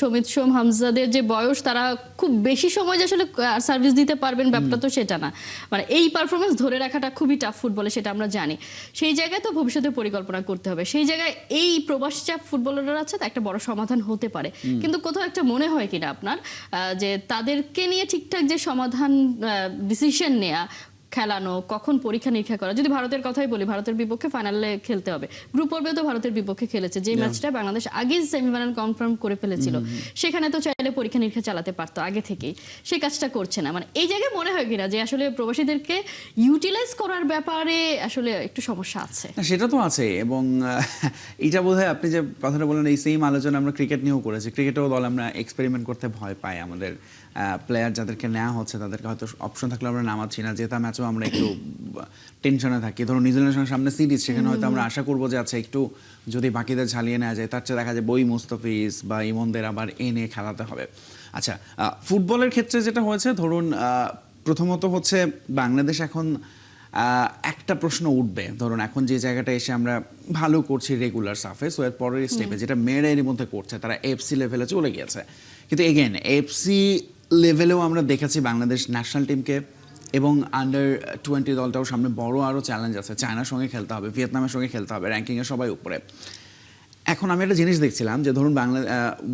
সমিত সোম হামজাদের যে বয়স তারা খুব বেশি সময় যে আসলে সার্ভিস দিতে পারবেন ব্যাপারটা তো সেটা না। মানে এই পারফরমেন্স ধরে রাখাটা খুবই টাফ ফুটবলে, সেটা আমরা জানি। সেই জায়গায় তো ভবিষ্যতে পরিকল্পনা করতে হবে। সেই জায়গায় এই প্রবাসী চাপ ফুটবলাররা আছে একটা বড় সমাধান হতে পারে, কিন্তু কোথাও একটা মনে হয় কিনা আপনার যে তাদেরকে নিয়ে ঠিকঠাক যে সমাধান ডিসিশন নেয়া, খেলানো, কখন পরীক্ষা নিরীক্ষা করা। যদি ভারতের কথাই বলি, ভারতের বিপক্ষে ফাইনালে খেলতে হবে, গ্রুপ পর্বে তো ভারতের বিপক্ষে খেলেছে, যে ম্যাচটা বাংলাদেশ আগেই সেমিফাইনাল কনফার্ম করে ফেলেছিল, সেখানে তো চাইলে পরীক্ষা নিরীক্ষা চালাতে পারতো আগে থেকেই, সেই কাজটা করছে না। মানে এই জায়গায় মনে হয় কিনা যে আসলে প্রবাসীদেরকে ইউটিলাইজ করার ব্যাপারে আসলে একটু সমস্যা আছে? সেটা তো আছে, এবং এটা বোধহয় আপনি যে কথাটা বললেন এই সেম আলোচনা আমরা ক্রিকেট নিয়েও করেছি। ক্রিকেটেও দল আমরা এক্সপেরিমেন্ট করতে ভয় পাই। আমাদের প্লেয়ার যাদেরকে নেওয়া হচ্ছে তাদেরকে হয়তো অপশন থাকলে আমরা নামাচ্ছি না, জেতা ম্যাচেও আমরা একটু টেনশনে থাকি। ধরুন নিউজিল্যান্ডের সঙ্গে সামনে সিরিজ, সেখানে হয়তো আমরা আশা করবো যে আচ্ছা একটু যদি বাকিদের ঝালিয়ে নেওয়া যায়, তার চেয়ে দেখা যায় বই মুস্তাফিজ বা ইমনদের আবার এনে খেলাতে হবে। আচ্ছা, ফুটবলের ক্ষেত্রে যেটা হয়েছে, ধরুন প্রথমত হচ্ছে বাংলাদেশ এখন একটা প্রশ্ন উঠবে, ধরুন এখন যে জায়গাটা এসে আমরা ভালো করছি রেগুলার সাফে, সো এর পরের স্টেপে যেটা মেয়েরা এর মধ্যে করছে, তারা এফসি লেভেলে চলে গিয়েছে। কিন্তু এগেন এফসি লেভেলেও আমরা দেখেছি বাংলাদেশ ন্যাশনাল টিমকে এবং আন্ডার-20 দলটাও সামনে বড় আরও চ্যালেঞ্জ আছে। চায়নার সঙ্গে খেলতে হবে, ভিয়েতনামের সঙ্গে খেলতে হবে, র্যাঙ্কিংয়ে সবাই উপরে। এখন আমি একটা জিনিস দেখছিলাম যে ধরুন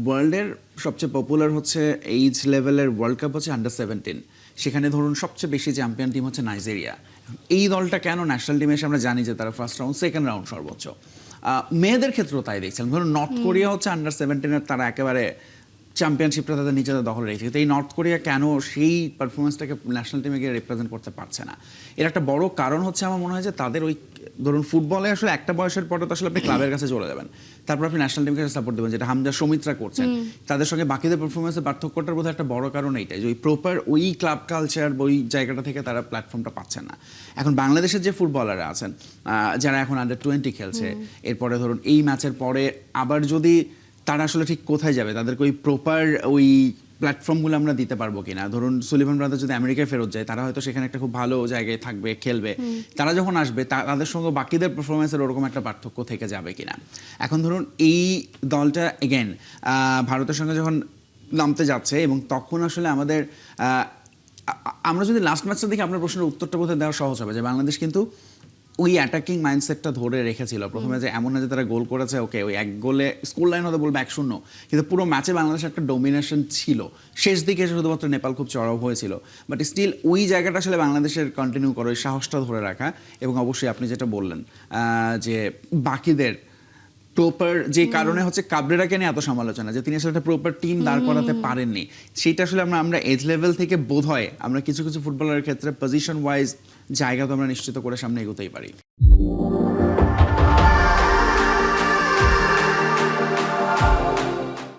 ওয়ার্ল্ডের সবচেয়ে পপুলার হচ্ছে এইজ লেভেলের ওয়ার্ল্ড কাপ হচ্ছে আন্ডার-17। সেখানে ধরুন সবচেয়ে বেশি চ্যাম্পিয়ন টিম হচ্ছে নাইজেরিয়া। এই দলটা কেন ন্যাশনাল টিমে এসে আমরা জানি যে তারা ফার্স্ট রাউন্ড, সেকেন্ড রাউন্ড সর্বোচ্চ। মেয়েদের ক্ষেত্রেও তাই দেখছিলাম। ধরুন নর্থ কোরিয়া হচ্ছে আন্ডার-17-এর, তারা একেবারে চ্যাম্পিয়নশিপটা তাদের নিজেদের দখলে রেখেছে। কিন্তু এই নর্থ কোরিয়া কেন সেই পারফরমেন্সটাকে ন্যাশনাল টিমে গিয়ে রিপ্রেজেন্ট করতে পারছে না? এর একটা বড় কারণ হচ্ছে আমার মনে হয় যে তাদের ওই ধরুন ফুটবলে আসলে একটা বয়সের পরে তো আসলে আপনি ক্লাবের কাছে চলে যাবেন, তারপর আপনি ন্যাশনাল টিমকে সাপোর্ট দেবেন, যেটা হামজা সমিতরা করছেন। তাদের সঙ্গে বাকিদের পারফরমেন্সের পার্থক্যটার বোধহয় একটা বড় কারণ এইটাই যে ওই প্রপার ওই ক্লাব কালচার, ওই জায়গাটা থেকে তারা প্ল্যাটফর্মটা পাচ্ছে না। এখন বাংলাদেশের যে ফুটবলাররা আছেন যারা এখন আন্ডার-20 খেলছে, এরপরে ধরুন এই ম্যাচের পরে আবার যদি তারা আসলে ঠিক কোথায় যাবে, তাদেরকে ওই প্রপার ওই প্ল্যাটফর্মগুলো আমরা দিতে পারবো কিনা। ধরুন সুলিভান ব্রাদার যদি আমেরিকায় ফেরত যায়, তারা হয়তো সেখানে একটা খুব ভালো জায়গায় থাকবে, খেলবে। তারা যখন আসবে তাদের সঙ্গে বাকিদের পারফরমেন্সের ওরকম একটা পার্থক্য থেকে যাবে কিনা। এখন ধরুন এই দলটা এগেন ভারতের সঙ্গে যখন নামতে যাচ্ছে, এবং তখন আসলে আমাদের আমরা যদি লাস্ট ম্যাচটা দেখি, আপনার প্রশ্নের উত্তরটা বোধহয় দেওয়া সহজ হবে যে বাংলাদেশ কিন্তু ওই অ্যাটাকিং মাইন্ডসেটটা ধরে রেখেছিল প্রথমে, যে এমন না যে তারা গোল করেছে ওকে ওই এক গোলে স্কোর লাইন হতে বলবে 1-0, কিন্তু পুরো ম্যাচে বাংলাদেশের একটা ডোমিনেশন ছিল। শেষ দিকে শুধুমাত্র নেপাল খুব চড়াও হয়েছিল, বাট স্টিল ওই জায়গাটা আসলে বাংলাদেশের কন্টিনিউ করে ওই সাহসটা ধরে রাখা। এবং অবশ্যই আপনি যেটা বললেন যে বাকিদের প্রপার যে কারণে হচ্ছে কাবরেরাকে নিয়ে এত সমালোচনা, যে তিনি আসলে একটা প্রপার টিম দাঁড় করাতে পারেননি, সেটা আসলে আমরা এজ লেভেল থেকে বোধ হয় আমরা কিছু কিছু ফুটবলারের ক্ষেত্রে পজিশন ওয়াইজ জায়গা তো আমরা নিশ্চিত করে সামনে এগোতেই পারি।